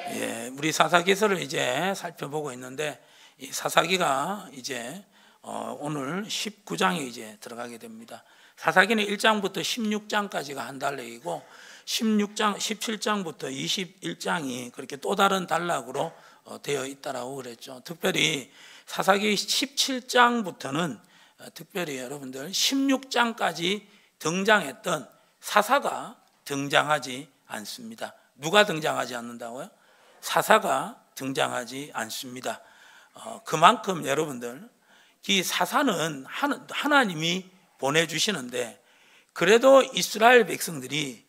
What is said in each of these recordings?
예, 우리 사사기서를 이제 살펴보고 있는데 이 사사기가 이제 오늘 19장에 이제 들어가게 됩니다. 사사기는 1장부터 16장까지가 한 단락이고 17장부터 21장이 그렇게 또 다른 단락으로 되어 있다라고 그랬죠. 특별히 사사기 17장부터는 특별히 여러분들 16장까지 등장했던 사사가 등장하지 않습니다. 누가 등장하지 않는다고요? 사사가 등장하지 않습니다. 그만큼 여러분들 이 사사는 하나님이 보내주시는데 그래도 이스라엘 백성들에게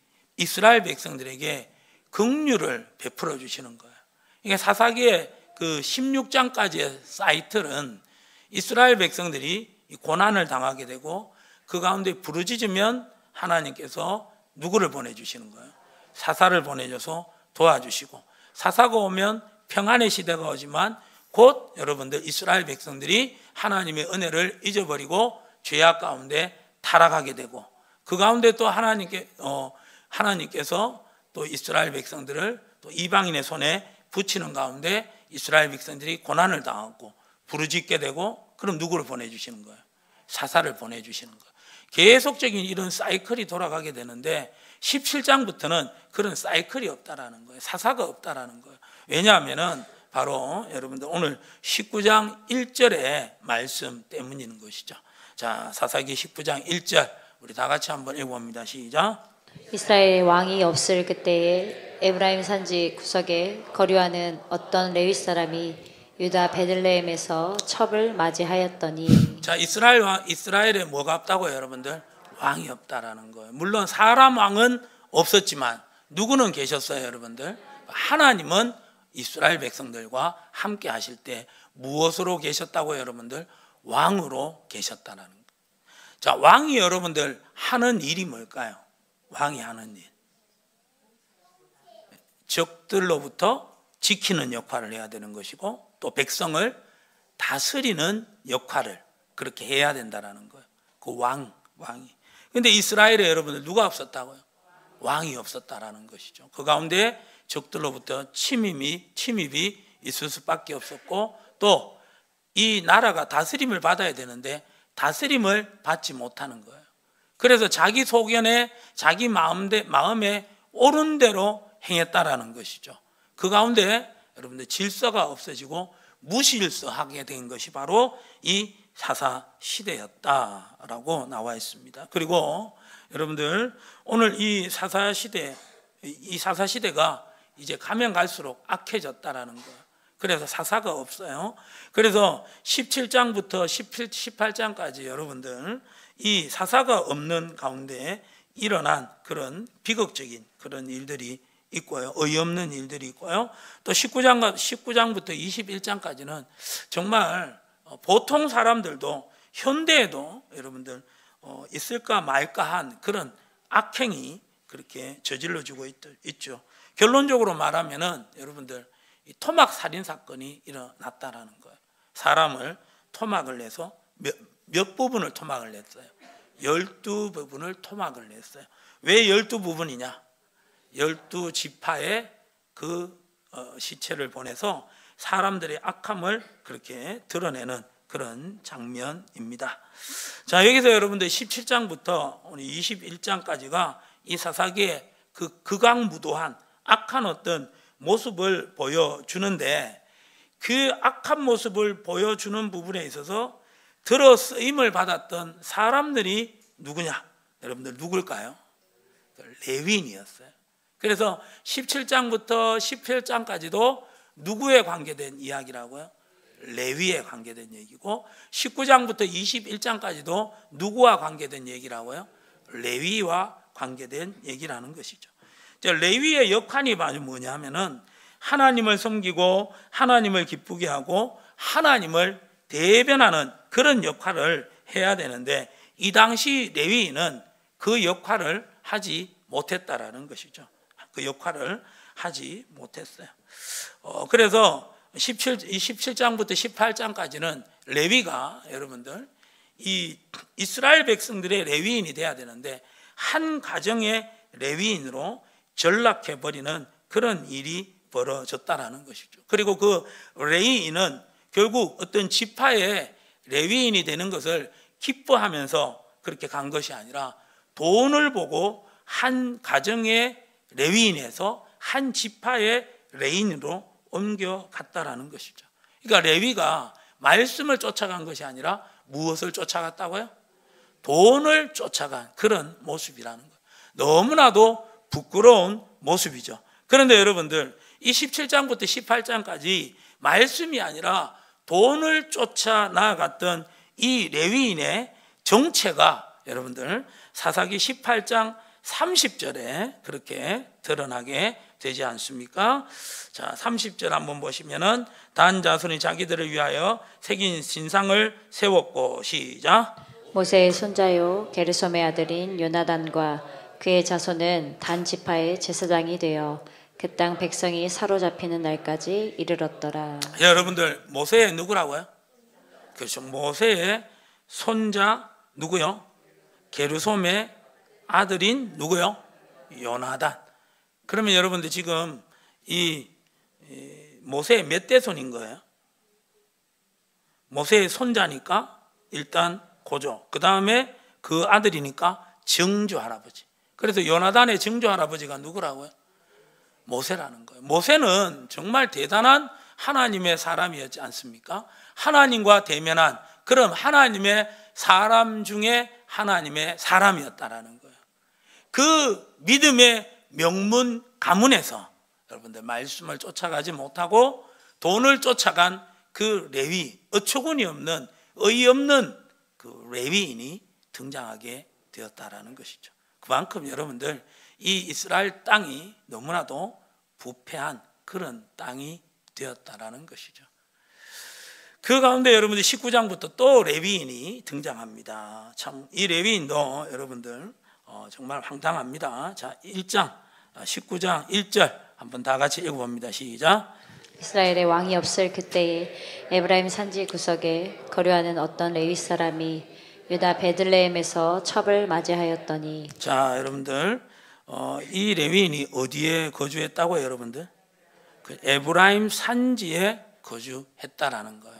긍휼을 베풀어 주시는 거예요. 그러니까 사사기의 그 16장까지의 사이틀은 이스라엘 백성들이 고난을 당하게 되고 그 가운데 부르짖으면 하나님께서 누구를 보내주시는 거예요? 사사를 보내줘서 도와주시고, 사사가 오면 평안의 시대가 오지만 곧 여러분들 이스라엘 백성들이 하나님의 은혜를 잊어버리고 죄악 가운데 타락하게 되고, 그 가운데 또 하나님께서 또 이스라엘 백성들을 또 이방인의 손에 붙이는 가운데 이스라엘 백성들이 고난을 당하고 부르짖게 되고, 그럼 누구를 보내주시는 거예요? 사사를 보내주시는 거예요. 계속적인 이런 사이클이 돌아가게 되는데 17장부터는 그런 사이클이 없다라는 거예요. 사사가 없다라는 거예요. 왜냐하면은 바로 여러분들 오늘 19장 1절의 말씀 때문인 것이죠. 자, 사사기 19장 1절 우리 다 같이 한번 읽어봅니다. 시작. 이스라엘 왕이 없을 그때에 에브라임 산지 구석에 거류하는 어떤 레위 사람이 유다 베들레헴에서 첩을 맞이하였더니, 자, 이스라엘에 뭐가 없다고요, 여러분들? 왕이 없다라는 거예요. 물론 사람 왕은 없었지만 누구는 계셨어요, 여러분들? 하나님은 이스라엘 백성들과 함께 하실 때 무엇으로 계셨다고요, 여러분들? 왕으로 계셨다라는 거예요. 자, 왕이 여러분들 하는 일이 뭘까요? 왕이 하는 일, 적들로부터 지키는 역할을 해야 되는 것이고, 또 백성을 다스리는 역할을 그렇게 해야 된다라는 거예요. 그 왕이. 근데 이스라엘에 여러분들 누가 없었다고요? 왕이 없었다라는 것이죠. 그 가운데 적들로부터 침입이 있을 수밖에 없었고, 또 이 나라가 다스림을 받아야 되는데 다스림을 받지 못하는 거예요. 그래서 자기 소견에 자기 마음에 옳은 대로 행했다라는 것이죠. 그 가운데 여러분들 질서가 없어지고 무질서하게 된 것이 바로 이 사사 시대였다라고 나와 있습니다. 그리고 여러분들 오늘 이 사사 시대가 이제 가면 갈수록 악해졌다라는 거예요. 그래서 사사가 없어요. 그래서 17장부터 18장까지 여러분들 이 사사가 없는 가운데 일어난 그런 비극적인 그런 일들이 있고요. 어이없는 일들이 있고요. 또 19장부터 21장까지는 정말 보통 사람들도 현대에도 여러분들 있을까 말까 한 그런 악행이 그렇게 저질러지고 있죠. 결론적으로 말하면은 여러분들 이 토막 살인 사건이 일어났다라는 거예요. 사람을 토막을 내서 몇 부분을 토막을 냈어요? 12부분을 토막을 냈어요. 왜 12부분이냐? 12지파에 그 시체를 보내서 사람들의 악함을 그렇게 드러내는 그런 장면입니다. 자, 여기서 여러분들 17장부터 21장까지가 이 사사기의 그 극악무도한 악한 어떤 모습을 보여주는데, 그 악한 모습을 보여주는 부분에 있어서 들어 쓰임을 받았던 사람들이 누구냐? 여러분들 누굴까요? 레위인이었어요. 그래서 17장부터 17장까지도 누구에 관계된 이야기라고요? 레위에 관계된 얘기고, 19장부터 21장까지도 누구와 관계된 얘기라고요? 레위와 관계된 얘기라는 것이죠. 레위의 역할이 뭐냐 하면은 하나님을 섬기고 하나님을 기쁘게 하고 하나님을 대변하는 그런 역할을 해야 되는데, 이 당시 레위인은 그 역할을 하지 못했다라는 것이죠. 그 역할을 하지 못했어요. 그래서 17장부터 18장까지는 레위가 여러분들 이 이스라엘 백성들의 레위인이 돼야 되는데 한 가정의 레위인으로 전락해버리는 그런 일이 벌어졌다라는 것이죠. 그리고 그 레위인은 결국 어떤 지파의 레위인이 되는 것을 기뻐하면서 그렇게 간 것이 아니라 돈을 보고 한 가정의 레위인에서 한 지파의 레위인으로 옮겨갔다라는 것이죠. 그러니까 레위가 말씀을 쫓아간 것이 아니라 무엇을 쫓아갔다고요? 돈을 쫓아간 그런 모습이라는 거예요. 너무나도 부끄러운 모습이죠. 그런데 여러분들 이 17장부터 18장까지 말씀이 아니라 돈을 쫓아 나아갔던 이 레위인의 정체가 여러분들 사사기 18장 30절에 그렇게 드러나게 되지 않습니까? 자, 30절 한번 보시면은 단 자손이 자기들을 위하여 새긴 신상을 세웠고, 시작. 모세의 손자요 게르솜의 아들인 요나단과 그의 자손은 단 지파의 제사장이 되어 그 땅 백성이 사로잡히는 날까지 이르렀더라. 여러분들 모세의 누구라고요? 그렇죠. 모세의 손자 누구요? 게르솜의 아들인 누구요? 요나단. 그러면 여러분들 지금 이 모세의 몇 대손인 거예요? 모세의 손자니까 일단 고조, 그 다음에 그 아들이니까 증조 할아버지. 그래서 요나단의 증조 할아버지가 누구라고요? 모세라는 거예요. 모세는 정말 대단한 하나님의 사람이었지 않습니까? 하나님과 대면한 그런 하나님의 사람 중에 하나님의 사람이었다라는 거예요. 그 믿음의 명문 가문에서 여러분들 말씀을 쫓아가지 못하고 돈을 쫓아간 그 레위, 어처구니 없는 어이없는 그 레위인이 등장하게 되었다라는 것이죠. 그만큼 여러분들 이 이스라엘 땅이 너무나도 부패한 그런 땅이 되었다라는 것이죠. 그 가운데 여러분들 19장부터 또 레위인이 등장합니다. 참 이 레위인도 여러분들 정말 황당합니다. 자, 1장 19장 1절 한번 다 같이 읽어봅니다. 시작. 이스라엘의 왕이 없을 그때에 에브라임 산지 구석에 거류하는 어떤 레위 사람이 유다 베들레헴에서 첩을 맞이하였더니. 자, 여러분들 이 레위인이 어디에 거주했다고요, 여러분들? 그 에브라임 산지에 거주했다라는 거예요.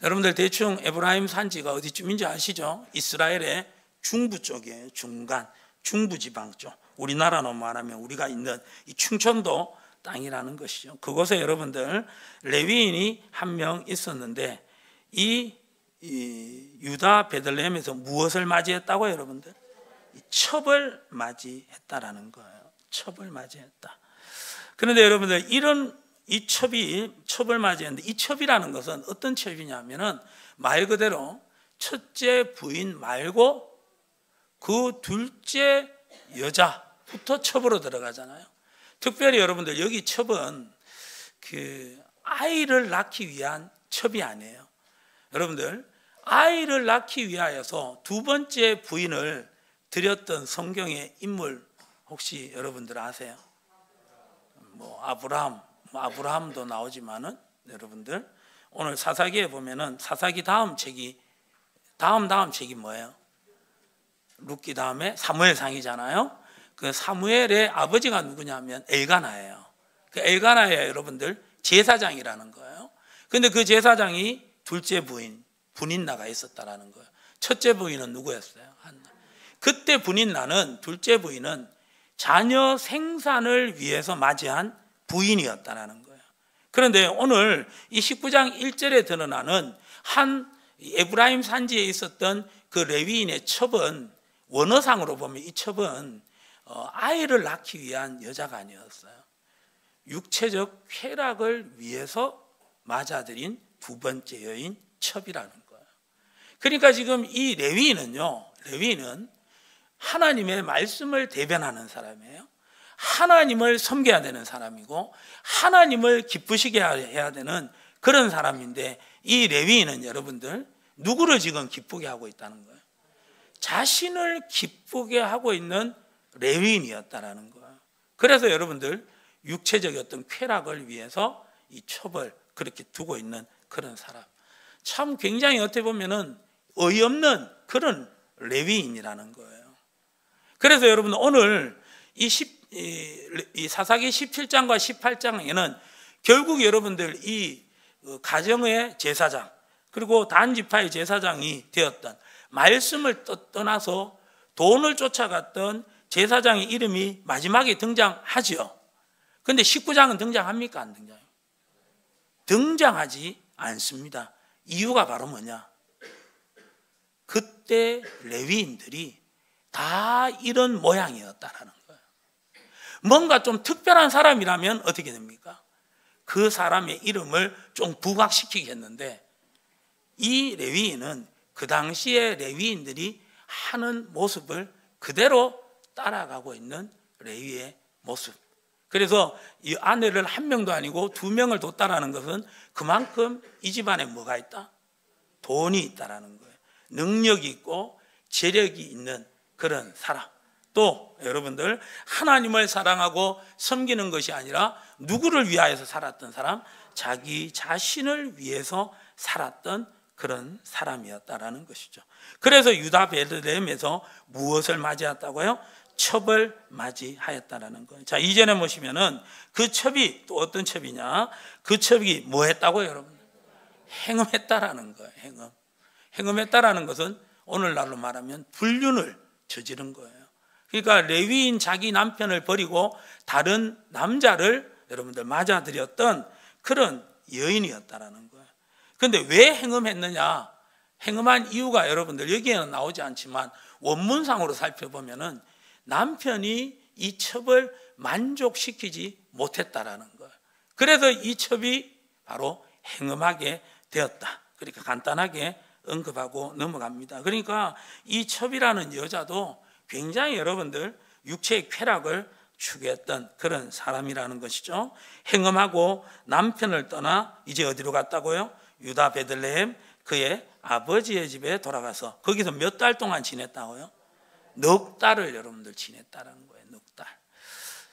여러분들 대충 에브라임 산지가 어디쯤인지 아시죠? 이스라엘의 중부 쪽에 중부 지방 쪽. 우리나라로 말하면 우리가 있는 이 충청도 땅이라는 것이죠. 그곳에 여러분들 레위인이 한 명 있었는데 이 유다 베들레헴에서 무엇을 맞이했다고요, 여러분들? 첩을 맞이했다라는 거예요. 첩을 맞이했다. 그런데 여러분들 이 첩을 맞이했는데 이 첩이라는 것은 어떤 첩이냐면은 말 그대로 첫째 부인 말고 그 둘째 여자부터 첩으로 들어가잖아요. 특별히 여러분들 여기 첩은 그 아이를 낳기 위한 첩이 아니에요. 여러분들 아이를 낳기 위하여서 두 번째 부인을 드렸던 성경의 인물 혹시 여러분들 아세요? 뭐 아브라함도 나오지만은 여러분들 오늘 사사기에 보면은 사사기 다음 책이 뭐예요? 룻기 다음에 사무엘상이잖아요. 그 사무엘의 아버지가 누구냐면 엘가나예요. 그 엘가나의 여러분들 제사장이라는 거예요. 근데 그 제사장이 둘째 부인 분인나가 있었다라는 거예요. 첫째 부인은 누구였어요? 한나. 그때 분인나는 둘째 부인은 자녀 생산을 위해서 맞이한 부인이었다라는 거예요. 그런데 오늘 이 19장 1절에 드러나는 한 에브라임 산지에 있었던 그 레위인의 첩은 원어상으로 보면 이 첩은 아이를 낳기 위한 여자가 아니었어요. 육체적 쾌락을 위해서 맞아들인 두 번째 여인 첩이라는 거예요. 그러니까 지금 이 레위인은 하나님의 말씀을 대변하는 사람이에요. 하나님을 섬겨야 되는 사람이고 하나님을 기쁘시게 해야 되는 그런 사람인데 이 레위인은 여러분들 누구를 지금 기쁘게 하고 있다는 거예요? 자신을 기쁘게 하고 있는 레위인이었다라는 거예요. 그래서 여러분들 육체적 어떤 쾌락을 위해서 이 첩을 그렇게 두고 있는 그런 사람. 참 굉장히 어떻게 보면은 어이없는 그런 레위인이라는 거예요. 그래서 여러분 오늘 이 사사기 17장과 18장에는 결국 여러분들 이 가정의 제사장 그리고 단지파의 제사장이 되었던, 말씀을 떠나서 돈을 쫓아갔던 제사장의 이름이 마지막에 등장하죠. 그런데 19장은 등장합니까? 안 등장해요? 등장하지 않습니다. 이유가 바로 뭐냐? 그때 레위인들이 다 이런 모양이었다라는 거예요. 뭔가 좀 특별한 사람이라면 어떻게 됩니까? 그 사람의 이름을 좀 부각시키겠는데, 이 레위인은 그 당시에 레위인들이 하는 모습을 그대로 따라가고 있는 레위의 모습. 그래서 이 아내를 한 명도 아니고 두 명을 뒀다라는 것은 그만큼 이 집안에 뭐가 있다? 돈이 있다라는 거예요. 능력이 있고 재력이 있는 그런 사람. 또 여러분들, 하나님을 사랑하고 섬기는 것이 아니라 누구를 위하여서 살았던 사람? 자기 자신을 위해서 살았던 그런 사람이었다라는 것이죠. 그래서 유다 베들레헴에서 무엇을 맞이했다고요? 첩을 맞이하였다라는 거예요. 자, 이전에 보시면은 그 첩이 또 어떤 첩이냐? 그 첩이 뭐 했다고요, 여러분? 행음했다라는 거예요. 행음했다라는 것은 오늘날로 말하면 불륜을 저지른 거예요. 그러니까 레위인 자기 남편을 버리고 다른 남자를 여러분들 맞아들였던 그런 여인이었다라는 거예요. 그런데 왜 행음했느냐? 행음한 이유가 여러분들 여기에는 나오지 않지만 원문상으로 살펴보면은 남편이 이 첩을 만족시키지 못했다라는 거예요. 그래서 이 첩이 바로 행음하게 되었다. 그러니까 간단하게 언급하고 넘어갑니다. 그러니까 이 첩이라는 여자도 굉장히 여러분들 육체의 쾌락을 추구했던 그런 사람이라는 것이죠. 행음하고 남편을 떠나 이제 어디로 갔다고요? 유다 베들레헴 그의 아버지의 집에 돌아가서 거기서 몇 달 동안 지냈다고요? 넉 달을 여러분들 지냈다는 거예요. 넉 달.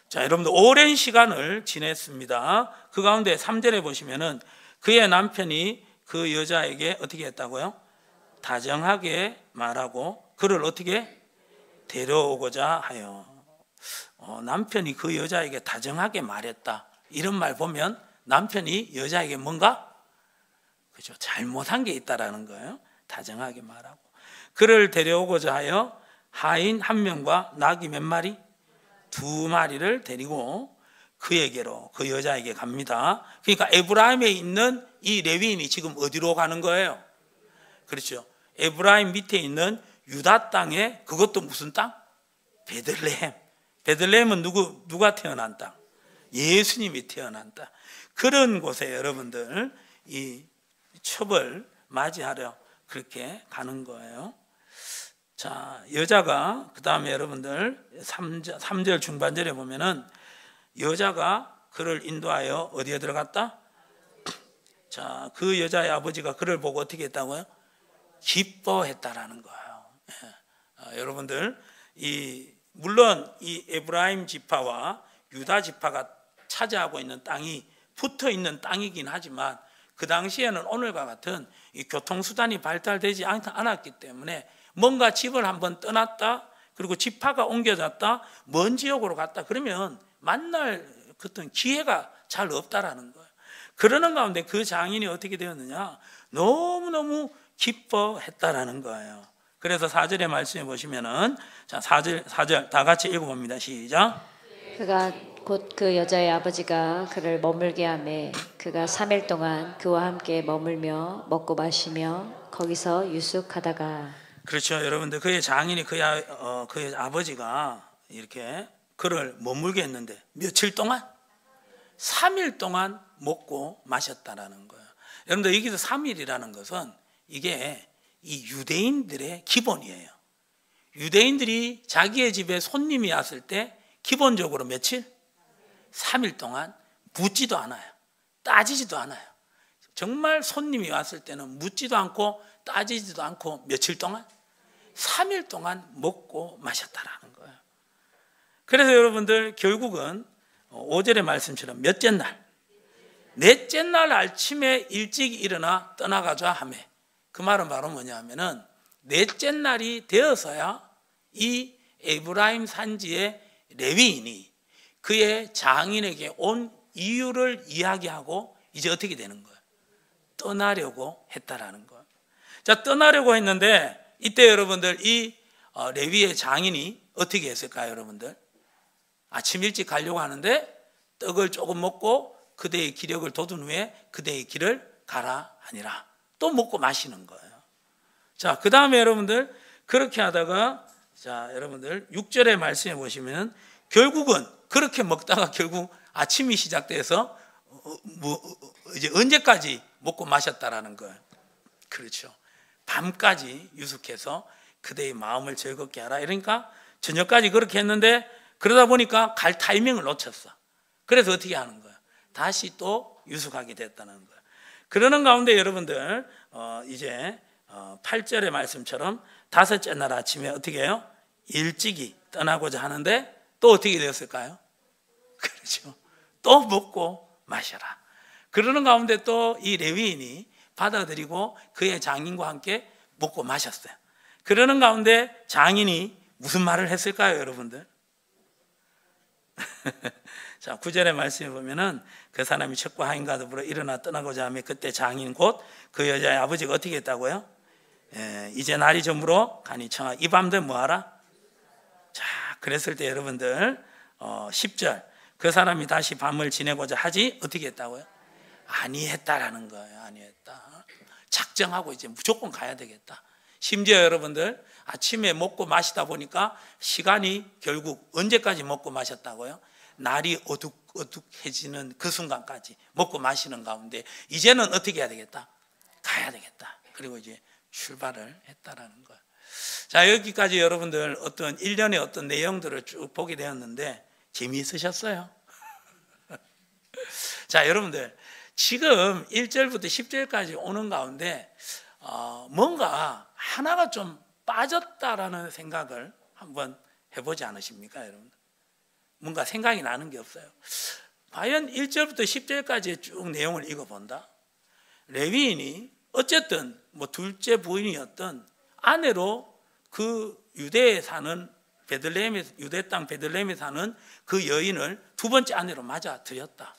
자, 여러분들 오랜 시간을 지냈습니다. 그 가운데 3절에 보시면은 그의 남편이 그 여자에게 어떻게 했다고요? 다정하게 말하고 그를 어떻게 데려오고자 하여. 남편이 그 여자에게 다정하게 말했다. 이런 말 보면 남편이 여자에게 뭔가 그죠? 잘못한 게 있다라는 거예요. 다정하게 말하고 그를 데려오고자 하여 하인 한 명과 나귀 몇 마리? 2마리를 데리고 그에게로, 그 여자에게 갑니다. 그러니까 에브라임에 있는 이 레위인이 지금 어디로 가는 거예요? 그렇죠. 에브라임 밑에 있는 유다 땅에, 그것도 무슨 땅? 베들레헴. 베들레헴은 누가 태어난 땅? 예수님이 태어난 땅. 그런 곳에 여러분들 이 첩을 맞이하려 그렇게 가는 거예요. 자, 여자가 그 다음에 여러분들 3절 중반절에 보면은 여자가 그를 인도하여 어디에 들어갔다? 자, 그 여자의 아버지가 그를 보고 어떻게 했다고요? 기뻐했다라는 거예요. 여러분들 물론 이 에브라임 지파와 유다 지파가 차지하고 있는 땅이 붙어 있는 땅이긴 하지만 그 당시에는 오늘과 같은 이 교통수단이 발달되지 않았기 때문에 뭔가 집을 한번 떠났다, 그리고 지파가 옮겨졌다, 먼 지역으로 갔다 그러면 만날 어떤 기회가 잘 없다라는 거예요. 그러는 가운데 그 장인이 어떻게 되었느냐? 너무너무 기뻐했다라는 거예요. 그래서 4절의 말씀에 보시면은, 자, 4절 다 같이 읽어봅니다. 시작. 그가 곧 그 여자의 아버지가 그를 머물게 하매 그가 3일 동안 그와 함께 머물며 먹고 마시며 거기서 유숙하다가. 그렇죠. 여러분들 그의 장인이 그의 아버지가 이렇게 그를 머물게 했는데 며칠 동안? 3일 동안 먹고 마셨다라는 거예요. 여러분들 여기서 3일이라는 것은 이게 이 유대인들의 기본이에요. 유대인들이 자기의 집에 손님이 왔을 때 기본적으로 며칠? 3일 동안 묻지도 않아요. 따지지도 않아요. 정말 손님이 왔을 때는 묻지도 않고 따지지도 않고 며칠 동안? 3일 동안 먹고 마셨다라는 거예요. 그래서 여러분들 결국은 5절의 말씀처럼 몇째 날? 넷째 날 아침에 일찍 일어나 떠나가자 하며, 그 말은 바로 뭐냐 하면은 넷째 날이 되어서야 이 에브라임 산지에 레위인이 그의 장인에게 온 이유를 이야기하고 이제 어떻게 되는 거예요? 떠나려고 했다라는 거예요. 자, 떠나려고 했는데 이때 여러분들 이 레위의 장인이 어떻게 했을까요, 여러분들? 아침 일찍 가려고 하는데 떡을 조금 먹고 그대의 기력을 돋운 후에 그대의 길을 가라 하니라. 또 먹고 마시는 거예요. 자, 그 다음에 여러분들 그렇게 하다가 자, 여러분들 6절의 말씀에 보시면 결국은 그렇게 먹다가 결국 아침이 시작돼서 이제 언제까지 먹고 마셨다라는 거예요. 그렇죠. 밤까지 유숙해서 그대의 마음을 즐겁게 하라. 이러니까 저녁까지 그렇게 했는데 그러다 보니까 갈 타이밍을 놓쳤어. 그래서 어떻게 하는 거야? 다시 또 유숙하게 됐다는 거야. 그러는 가운데 여러분들 이제 8절의 말씀처럼 다섯째 날 아침에 어떻게 해요? 일찍이 떠나고자 하는데 또 어떻게 되었을까요? 그렇죠. 또 먹고 마셔라. 그러는 가운데 또 이 레위인이 받아들이고 그의 장인과 함께 먹고 마셨어요. 그러는 가운데 장인이 무슨 말을 했을까요, 여러분들? 자, 9절의 말씀에 보면은 그 사람이 첩과 하인과 더불어 일어나 떠나고자 하며 그때 장인 곧 그 여자의 아버지가 어떻게 했다고요? 이제 날이 저물어 가니 청하 이 밤들 뭐하라? 자, 그랬을 때 여러분들 10절 그 사람이 다시 밤을 지내고자 하지 어떻게 했다고요? 아니했다라는 거예요. 아니했다. 작정하고 이제 무조건 가야 되겠다. 심지어 여러분들 아침에 먹고 마시다 보니까 시간이 결국 언제까지 먹고 마셨다고요? 날이 어둑어둑해지는 그 순간까지 먹고 마시는 가운데 이제는 어떻게 해야 되겠다? 가야 되겠다. 그리고 이제 출발을 했다라는 거예요. 자, 여기까지 여러분들 어떤 일련의 어떤 내용들을 쭉 보게 되었는데 재미있으셨어요? 자, 여러분들 지금 1절부터 10절까지 오는 가운데 뭔가 하나가 좀 빠졌다라는 생각을 한번 해보지 않으십니까, 여러분? 뭔가 생각이 나는 게 없어요. 과연 1절부터 10절까지의 쭉 내용을 읽어본다. 레위인이 어쨌든 뭐 둘째 부인이었던 아내로 그 유대에 사는 유대 땅 베들레헴에 사는 그 여인을 두 번째 아내로 맞아들였다.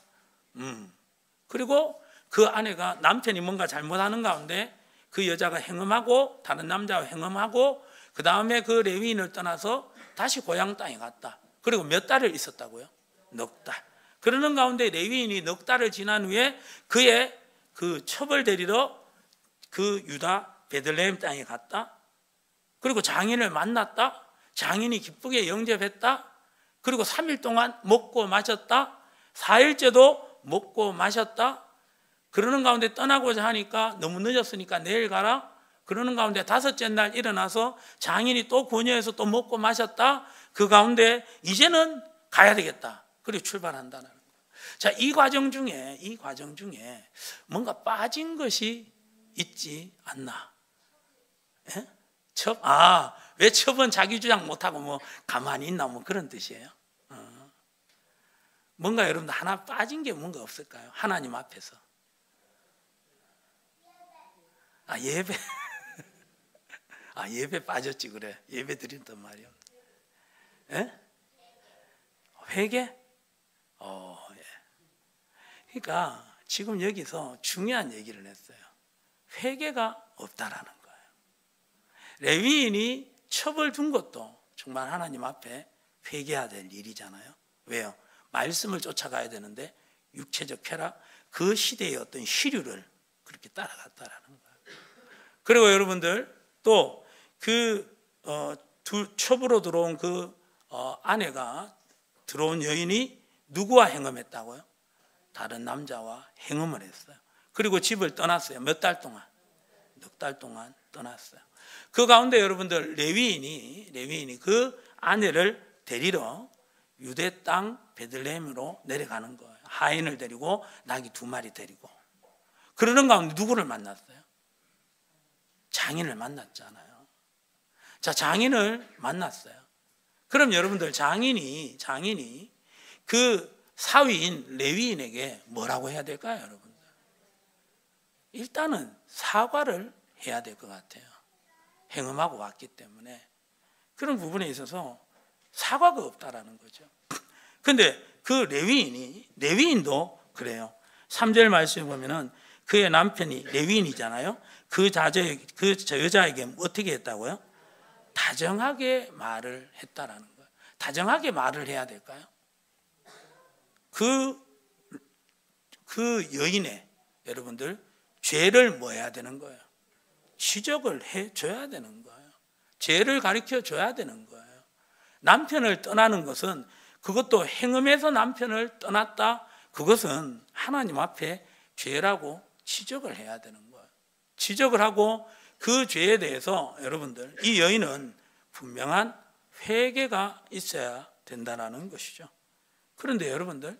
그리고 그 아내가 남편이 뭔가 잘못하는 가운데 그 여자가 행음하고 다른 남자와 행음하고 그 다음에 그 레위인을 떠나서 다시 고향 땅에 갔다. 그리고 몇 달을 있었다고요? 넉 달. 그러는 가운데 레위인이 넉 달을 지난 후에 그의 그 첩을 데리러 그 유다 베들레헴 땅에 갔다. 그리고 장인을 만났다. 장인이 기쁘게 영접했다. 그리고 3일 동안 먹고 마셨다. 4일째도 먹고 마셨다. 그러는 가운데 떠나고자 하니까 너무 늦었으니까 내일 가라. 그러는 가운데 다섯째 날 일어나서 장인이 또 권유해서 또 먹고 마셨다. 그 가운데 이제는 가야 되겠다. 그리고 출발한다는 거예요. 자, 이 과정 중에 뭔가 빠진 것이 있지 않나? 예? 첩? 왜 첩은 자기 주장 못하고 뭐 가만히 있나 뭐 그런 뜻이에요. 뭔가 여러분들 하나 빠진 게 뭔가 없을까요? 하나님 앞에서. 예배. 예배 빠졌지 그래. 예배 드린단 말이요. 예? 회개? 예. 그러니까 지금 여기서 중요한 얘기를 했어요. 회개가 없다라는 거예요. 레위인이 첩을 둔 것도 정말 하나님 앞에 회개해야 될 일이잖아요. 왜요? 말씀을 쫓아가야 되는데 육체적 쾌락, 그 시대의 어떤 시류를 그렇게 따라갔다라는 거예요. 그리고 여러분들 또 그 첩으로 들어온 그 아내가 들어온 여인이 누구와 행음했다고요? 다른 남자와 행음을 했어요. 그리고 집을 떠났어요. 몇 달 동안? 넉 달 동안 떠났어요. 그 가운데 여러분들 레위인이 그 아내를 데리러 유대 땅 베들레헴으로 내려가는 거예요. 하인을 데리고 나귀 2마리 데리고. 그러는 가운데 누구를 만났어요? 장인을 만났잖아요. 자, 장인을 만났어요. 그럼 여러분들 장인이 그 사위인 레위인에게 뭐라고 해야 될까요, 여러분들? 일단은 사과를 해야 될 것 같아요. 행음하고 왔기 때문에. 그런 부분에 있어서 사과가 없다라는 거죠. 근데 그 레위인도 그래요. 3절 말씀에 보면은 그의 남편이 레위인이잖아요. 그 여자에게 어떻게 했다고요? 다정하게 말을 했다라는 거예요. 다정하게 말을 해야 될까요? 그 여인의 여러분들 죄를 뭐 해야 되는 거예요? 지적을 해줘야 되는 거예요. 죄를 가르쳐 줘야 되는 거예요. 남편을 떠나는 것은, 그것도 행음에서 남편을 떠났다, 그것은 하나님 앞에 죄라고 지적을 해야 되는 거예요. 지적을 하고 그 죄에 대해서 여러분들, 이 여인은 분명한 회개가 있어야 된다는 것이죠. 그런데 여러분들,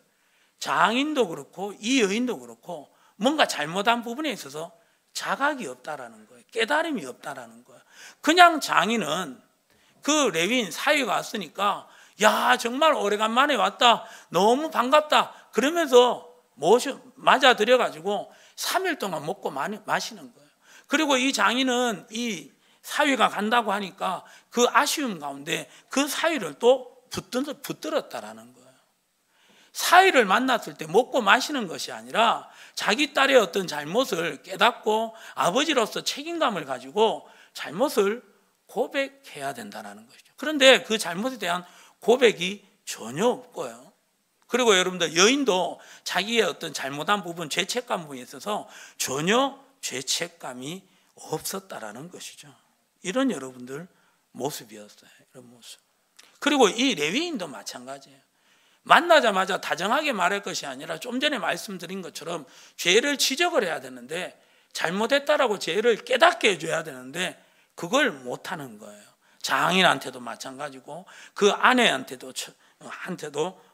장인도 그렇고 이 여인도 그렇고 뭔가 잘못한 부분에 있어서 자각이 없다라는 거예요. 깨달음이 없다라는 거예요. 그냥 장인은 그 레위인 사위가 왔으니까, 야, 정말 오래간만에 왔다, 너무 반갑다, 그러면서 맞아들여가지고 3일 동안 먹고 마시는 거예요. 그리고 이 장인은 이 사위가 간다고 하니까 그 아쉬움 가운데 그 사위를 또 붙들었다라는 거예요. 사위를 만났을 때 먹고 마시는 것이 아니라 자기 딸의 어떤 잘못을 깨닫고 아버지로서 책임감을 가지고 잘못을 고백해야 된다는 것이죠. 그런데 그 잘못에 대한 고백이 전혀 없고요. 그리고 여러분들, 여인도 자기의 어떤 잘못한 부분, 죄책감 부분에 있어서 전혀 죄책감이 없었다라는 것이죠. 이런 여러분들 모습이었어요. 이런 모습. 그리고 이 레위인도 마찬가지예요. 만나자마자 다정하게 말할 것이 아니라 좀 전에 말씀드린 것처럼 죄를 지적을 해야 되는데, 잘못했다라고 죄를 깨닫게 해줘야 되는데 그걸 못하는 거예요. 장인한테도 마찬가지고 그 아내한테도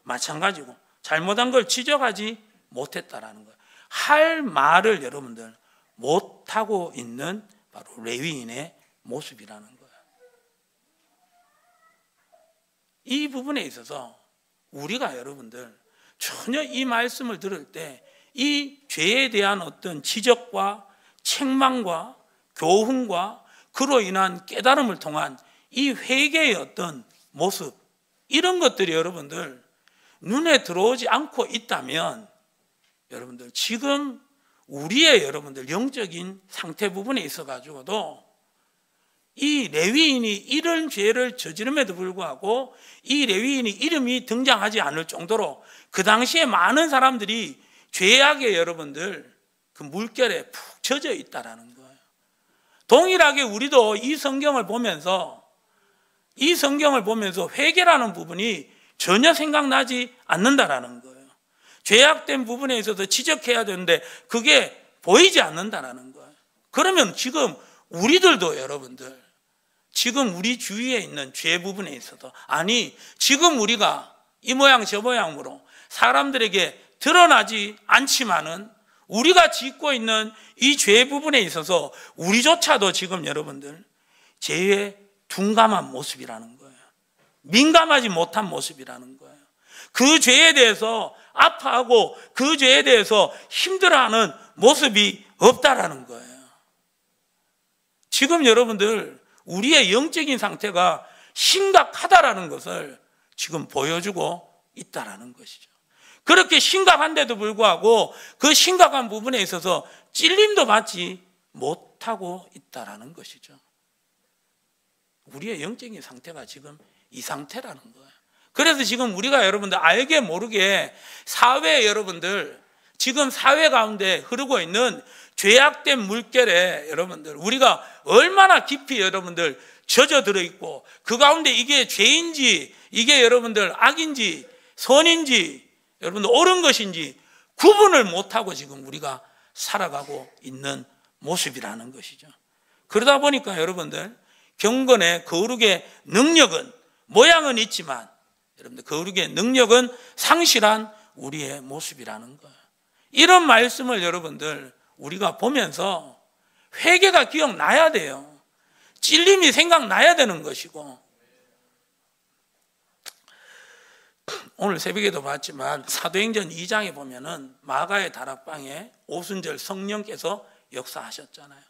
마찬가지고 잘못한 걸 지적하지 못했다라는 거예요. 할 말을 여러분들 못하고 있는 바로 레위인의 모습이라는 거예요. 이 부분에 있어서 우리가 여러분들 전혀 이 말씀을 들을 때 이 죄에 대한 어떤 지적과 책망과 교훈과 그로 인한 깨달음을 통한 이 회개의 어떤 모습, 이런 것들이 여러분들 눈에 들어오지 않고 있다면, 여러분들 지금 우리의 여러분들 영적인 상태 부분에 있어 가지고도 이 레위인이 이런 죄를 저지름에도 불구하고 이 레위인이 이름이 등장하지 않을 정도로 그 당시에 많은 사람들이 죄악의 여러분들 그 물결에 푹 젖어 있다라는 거예요. 동일하게 우리도 이 성경을 보면서 회개라는 부분이 전혀 생각나지 않는다라는 거예요. 죄악된 부분에 있어서 지적해야 되는데 그게 보이지 않는다라는 거예요. 그러면 지금 우리들도 여러분들, 지금 우리 주위에 있는 죄 부분에 있어서, 아니 지금 우리가 이 모양 저 모양으로 사람들에게 드러나지 않지만은 우리가 짓고 있는 이 죄 부분에 있어서 우리조차도 지금 여러분들 죄에 둔감한 모습이라는 거예요. 민감하지 못한 모습이라는 거예요. 그 죄에 대해서 아파하고 그 죄에 대해서 힘들어하는 모습이 없다라는 거예요. 지금 여러분들 우리의 영적인 상태가 심각하다라는 것을 지금 보여주고 있다라는 것이죠. 그렇게 심각한데도 불구하고 그 심각한 부분에 있어서 찔림도 받지 못하고 있다라는 것이죠. 우리의 영적인 상태가 지금 이 상태라는 거예요. 그래서 지금 우리가 여러분들 알게 모르게 사회 여러분들, 지금 사회 가운데 흐르고 있는 죄악된 물결에 여러분들 우리가 얼마나 깊이 여러분들 젖어들어 있고, 그 가운데 이게 죄인지 이게 여러분들 악인지 선인지 여러분들 옳은 것인지 구분을 못하고 지금 우리가 살아가고 있는 모습이라는 것이죠. 그러다 보니까 여러분들 경건의 거룩의 능력은, 모양은 있지만 여러분들 거룩의 능력은 상실한 우리의 모습이라는 거예요. 이런 말씀을 여러분들 우리가 보면서 회개가 기억나야 돼요. 찔림이 생각나야 되는 것이고, 오늘 새벽에도 봤지만 사도행전 2장에 보면은 마가의 다락방에 오순절 성령께서 역사하셨잖아요.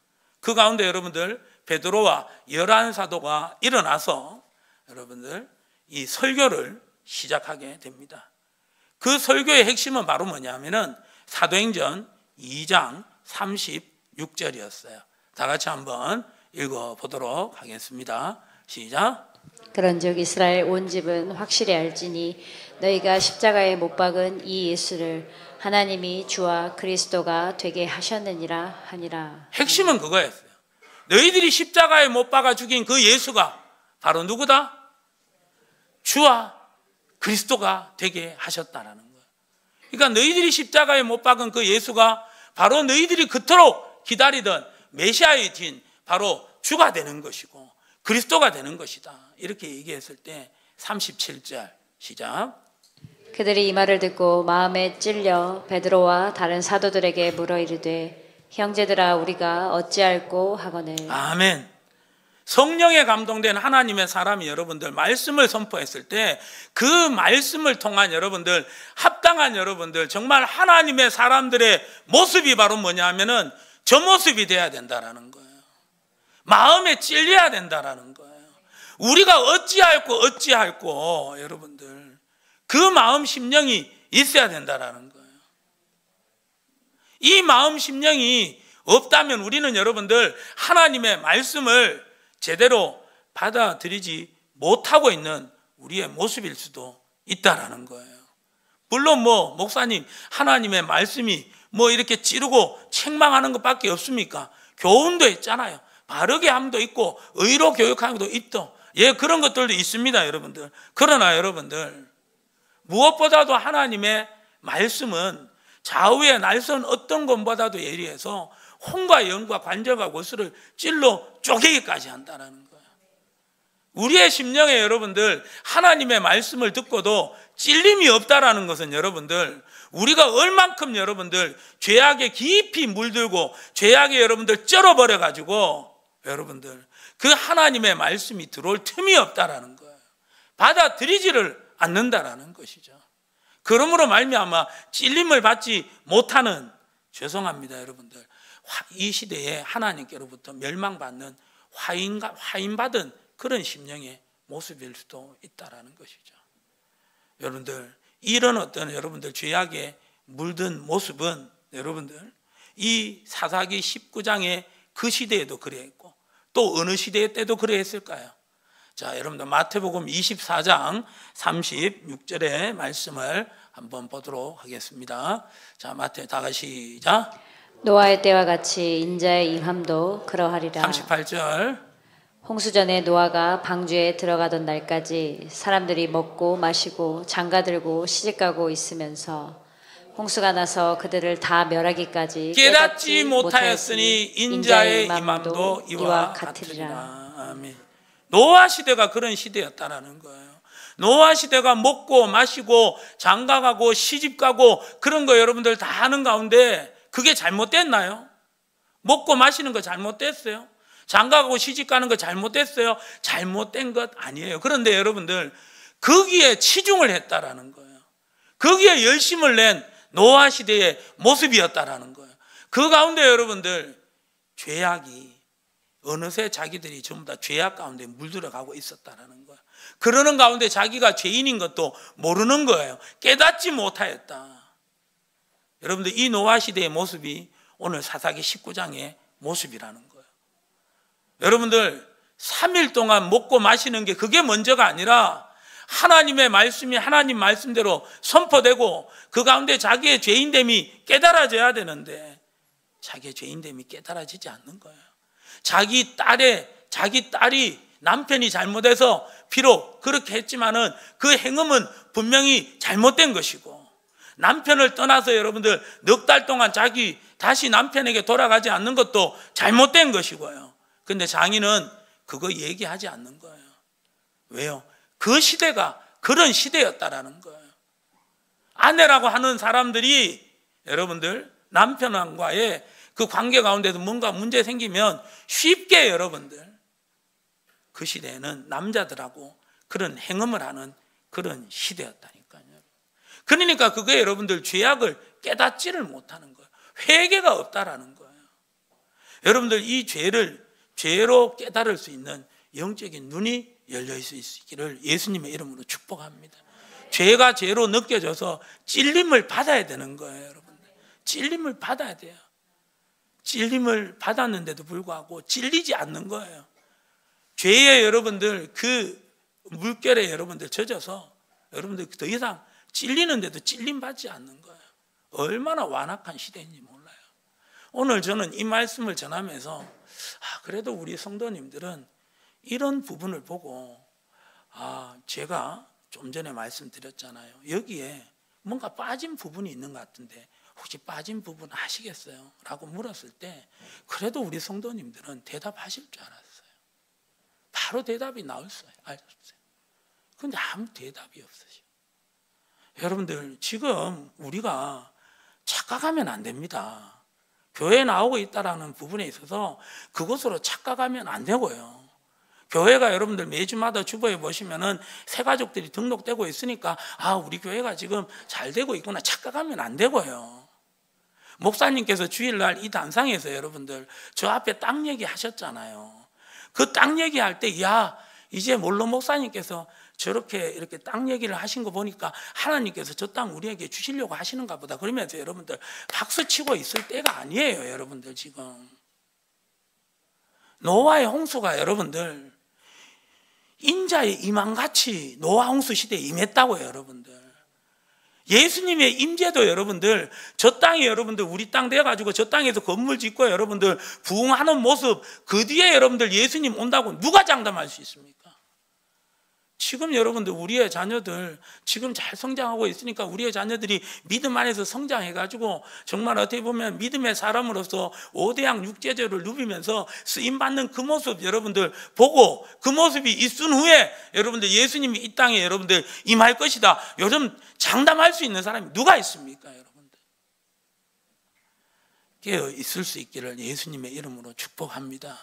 그 가운데 여러분들 베드로와 11 사도가 일어나서 여러분들 이 설교를 시작하게 됩니다. 그 설교의 핵심은 바로 뭐냐면은 사도행전 2장 36절이었어요. 다 같이 한번 읽어보도록 하겠습니다. 시작. 그런즉 이스라엘 온 집은 확실히 알지니 너희가 십자가에 못 박은 이 예수를 하나님이 주와 그리스도가 되게 하셨느니라 하니라. 핵심은 그거였어요. 너희들이 십자가에 못 박아 죽인 그 예수가 바로 누구다? 주와 그리스도가 되게 하셨다라는 거예요. 그러니까 너희들이 십자가에 못 박은 그 예수가 바로 너희들이 그토록 기다리던 메시아의 진 바로 주가 되는 것이고 그리스도가 되는 것이다. 이렇게 얘기했을 때 37절 시작. 그들이 이 말을 듣고 마음에 찔려 베드로와 다른 사도들에게 물어 이르되 형제들아 우리가 어찌할꼬 하거늘. 아멘. 성령에 감동된 하나님의 사람이 여러분들 말씀을 선포했을 때 그 말씀을 통한 여러분들 합당한 여러분들 정말 하나님의 사람들의 모습이 바로 뭐냐면은 저 모습이 돼야 된다라는 거예요. 마음에 찔려야 된다라는 거예요. 우리가 어찌할꼬 여러분들 그 마음 심령이 있어야 된다라는 거예요. 이 마음 심령이 없다면 우리는 여러분들 하나님의 말씀을 제대로 받아들이지 못하고 있는 우리의 모습일 수도 있다라는 거예요. 물론 목사님 하나님의 말씀이 이렇게 찌르고 책망하는 것밖에 없습니까? 교훈도 있잖아요. 바르게 함도 있고 의로 교육하는 것도 있고 그런 것들도 있습니다 여러분들. 그러나 여러분들 무엇보다도 하나님의 말씀은 좌우의 날선 어떤 것보다도 예리해서 혼과 영과 관절과 골수를 찔러 쪼개기까지 한다는 거예요. 우리의 심령에 여러분들 하나님의 말씀을 듣고도 찔림이 없다라는 것은 여러분들 우리가 얼만큼 여러분들 죄악에 깊이 물들고 죄악에 여러분들 쩔어버려 가지고 여러분들 그 하나님의 말씀이 들어올 틈이 없다라는 거예요. 받아들이지를 않는다라는 것이죠. 그러므로 말미암아 찔림을 받지 못하는 죄송합니다 여러분들 이 시대에 하나님께로부터 멸망받는 화인받은 그런 심령의 모습일 수도 있다라는 것이죠. 여러분들 이런 어떤 여러분들 죄악에 물든 모습은 여러분들 이 사사기 19장의 그 시대에도 그랬고 또 어느 시대 때도 그랬을까요? 자, 여러분들 마태복음 24장 36절의 말씀을 한번 보도록 하겠습니다. 자, 마태 다 같이 시작. 노아의 때와 같이 인자의 임함도 그러하리라. 38절. 홍수전에 노아가 방주에 들어가던 날까지 사람들이 먹고 마시고 장가들고 시집가고 있으면서 홍수가 나서 그들을 다 멸하기까지 깨닫지 못하였으니 인자의 임함도 이와 같으리라. 아멘. 노아 시대가 그런 시대였다라는 거예요. 노아 시대가 먹고 마시고 장가가고 시집가고 그런 거 여러분들 다 하는 가운데 그게 잘못됐나요? 먹고 마시는 거 잘못됐어요? 장가가고 시집가는 거 잘못됐어요? 잘못된 것 아니에요. 그런데 여러분들 거기에 치중을 했다라는 거예요. 거기에 열심을 낸 노아 시대의 모습이었다라는 거예요. 그 가운데 여러분들 죄악이 어느새 자기들이 전부 다 죄악 가운데 물들어가고 있었다라는 거예요. 그러는 가운데 자기가 죄인인 것도 모르는 거예요. 깨닫지 못하였다. 여러분들 이 노아 시대의 모습이 오늘 사사기 19장의 모습이라는 거예요. 여러분들 3일 동안 먹고 마시는 게 그게 먼저가 아니라 하나님의 말씀이 하나님 말씀대로 선포되고 그 가운데 자기의 죄인됨이 깨달아져야 되는데 자기의 죄인됨이 깨달아지지 않는 거예요. 자기 딸이 남편이 잘못해서 비록 그렇게 했지만은 그 행음은 분명히 잘못된 것이고 남편을 떠나서 여러분들 넉 달 동안 자기 다시 남편에게 돌아가지 않는 것도 잘못된 것이고요. 근데 장인은 그거 얘기하지 않는 거예요. 왜요? 그 시대가 그런 시대였다라는 거예요. 아내라고 하는 사람들이 여러분들 남편과의 그 관계 가운데서 뭔가 문제 생기면 쉽게 여러분들 그 시대에는 남자들하고 그런 행음을 하는 그런 시대였다니까요. 그러니까 그게 여러분들 죄악을 깨닫지를 못하는 거예요. 회개가 없다라는 거예요. 여러분들 이 죄로 깨달을 수 있는 영적인 눈이 열려 있을 수 있기를 예수님의 이름으로 축복합니다. 죄가 죄로 느껴져서 찔림을 받아야 되는 거예요, 여러분들. 찔림을 받아야 돼요. 찔림을 받았는데도 불구하고 찔리지 않는 거예요. 죄에 여러분들 그 물결에 여러분들 젖어서 여러분들 더 이상 찔리는데도 찔림 받지 않는 거예요. 얼마나 완악한 시대인지 몰라요. 오늘 저는 이 말씀을 전하면서 그래도 우리 성도님들은 이런 부분을 보고 제가 좀 전에 말씀드렸잖아요. 여기에 뭔가 빠진 부분이 있는 것 같은데 혹시 빠진 부분 아시겠어요? 라고 물었을 때 그래도 우리 성도님들은 대답하실 줄 알았어요. 바로 대답이 나올 수 알았어요. 그런데 아무 대답이 없으셔. 여러분들 지금 우리가 착각하면 안 됩니다. 교회에 나오고 있다는 부분에 있어서 그것으로 착각하면 안 되고요. 교회가 여러분들 매주마다 주보에 보시면은 새 가족들이 등록되고 있으니까 우리 교회가 지금 잘 되고 있구나 착각하면 안 되고요. 목사님께서 주일날 이 단상에서 여러분들 저 앞에 땅 얘기 하셨잖아요. 그 땅 얘기할 때 이제 몰로 목사님께서 저렇게 이렇게 땅 얘기를 하신 거 보니까 하나님께서 저 땅 우리에게 주시려고 하시는가 보다 그러면서 여러분들 박수 치고 있을 때가 아니에요. 여러분들 지금 노아의 홍수가 여러분들 인자의 임함같이 노아 홍수 시대에 임했다고요. 여러분들 예수님의 임재도 여러분들 저 땅이 여러분들 우리 땅 돼가지고 저 땅에서 건물 짓고 여러분들 부흥하는 모습 그 뒤에 여러분들 예수님 온다고 누가 장담할 수 있습니까? 지금 여러분들 우리의 자녀들 지금 잘 성장하고 있으니까 우리의 자녀들이 믿음 안에서 성장해가지고 정말 어떻게 보면 믿음의 사람으로서 5대양 6제절을 누비면서 쓰임받는 그 모습 여러분들 보고 그 모습이 있은 후에 여러분들 예수님이 이 땅에 여러분들 임할 것이다. 요즘 장담할 수 있는 사람이 누가 있습니까? 여러분들 깨어 있을 수 있기를 예수님의 이름으로 축복합니다.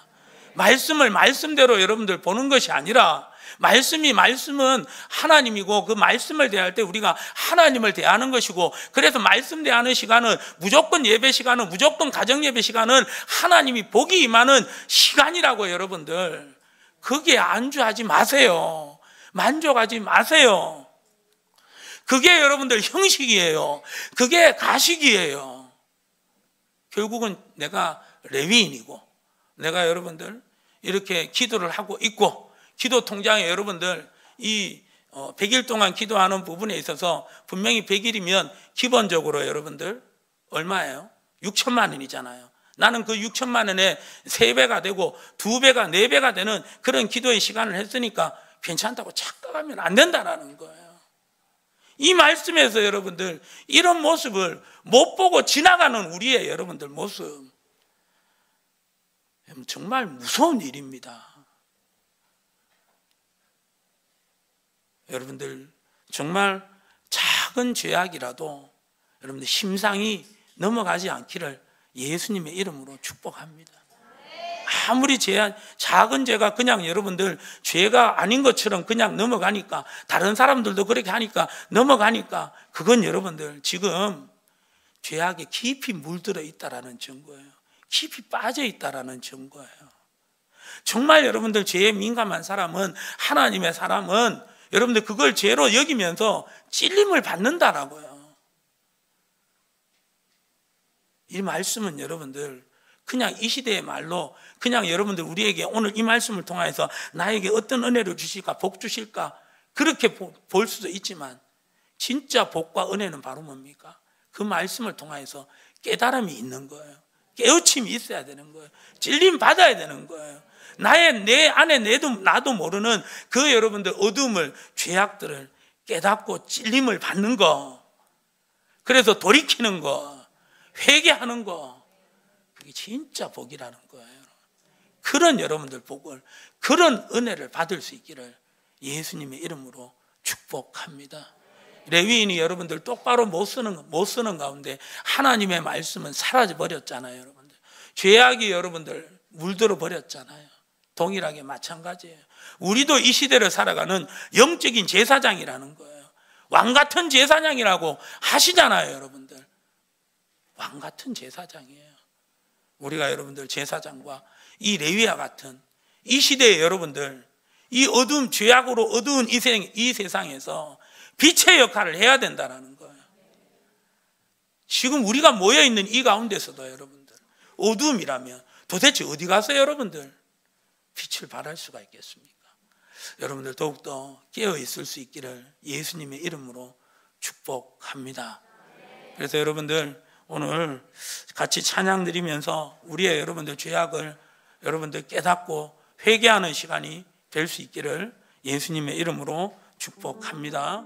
말씀을 말씀대로 여러분들 보는 것이 아니라 말씀은 하나님이고 그 말씀을 대할 때 우리가 하나님을 대하는 것이고 그래서 말씀 대하는 시간은 무조건 예배 시간은 무조건 가정 예배 시간은 하나님이 복이 임하는 시간이라고 여러분들 거기에 안주하지 마세요. 만족하지 마세요. 그게 여러분들 형식이에요. 그게 가식이에요. 결국은 내가 레위인이고 내가 여러분들 이렇게 기도를 하고 있고 기도 통장에 여러분들 이 100일 동안 기도하는 부분에 있어서 분명히 100일이면 기본적으로 여러분들 얼마예요? 6천만 원이잖아요. 나는 그 6천만 원에 3배가 되고 2배가 4배가 되는 그런 기도의 시간을 했으니까 괜찮다고 착각하면 안 된다는 거예요. 이 말씀에서 여러분들 이런 모습을 못 보고 지나가는 우리의 여러분들 모습 정말 무서운 일입니다. 여러분들 정말 작은 죄악이라도 여러분들 심상이 넘어가지 않기를 예수님의 이름으로 축복합니다. 아무리 작은 죄가 그냥 여러분들 죄가 아닌 것처럼 그냥 넘어가니까 다른 사람들도 그렇게 하니까 넘어가니까 그건 여러분들 지금 죄악에 깊이 물들어 있다라는 증거예요. 깊이 빠져 있다라는 증거예요. 정말 여러분들 죄에 민감한 사람은 하나님의 사람은 여러분들 그걸 죄로 여기면서 찔림을 받는다라고요. 이 말씀은 여러분들 그냥 이 시대의 말로 그냥 여러분들 우리에게 오늘 이 말씀을 통해서 나에게 어떤 은혜를 주실까 복 주실까 그렇게 볼 수도 있지만 진짜 복과 은혜는 바로 뭡니까? 그 말씀을 통해서 깨달음이 있는 거예요. 깨우침이 있어야 되는 거예요. 찔림 받아야 되는 거예요. 내 안에 나도 모르는 그 여러분들 어둠을 죄악들을 깨닫고 찔림을 받는 거 그래서 돌이키는 거 회개하는 거 그게 진짜 복이라는 거예요. 그런 여러분들 복을 그런 은혜를 받을 수 있기를 예수님의 이름으로 축복합니다. 레위인이 여러분들 똑바로 못 쓰는 가운데 하나님의 말씀은 사라져 버렸잖아요. 여러분들 죄악이 여러분들 물들어 버렸잖아요. 동일하게 마찬가지예요. 우리도 이 시대를 살아가는 영적인 제사장이라는 거예요. 왕 같은 제사장이라고 하시잖아요. 여러분들 왕 같은 제사장이에요. 우리가 여러분들 제사장과 이 레위와 같은 이 시대에 여러분들 이 어두움, 죄악으로 어두운 이 세상에서 빛의 역할을 해야 된다는 거예요. 지금 우리가 모여있는 이 가운데서도 여러분들, 어두움이라면 도대체 어디 가서 여러분들 빛을 발할 수가 있겠습니까? 여러분들 더욱더 깨어있을 수 있기를 예수님의 이름으로 축복합니다. 그래서 여러분들 오늘 같이 찬양 드리면서 우리의 여러분들 죄악을 여러분들 깨닫고 회개하는 시간이 될 수 있기를 예수님의 이름으로 축복합니다.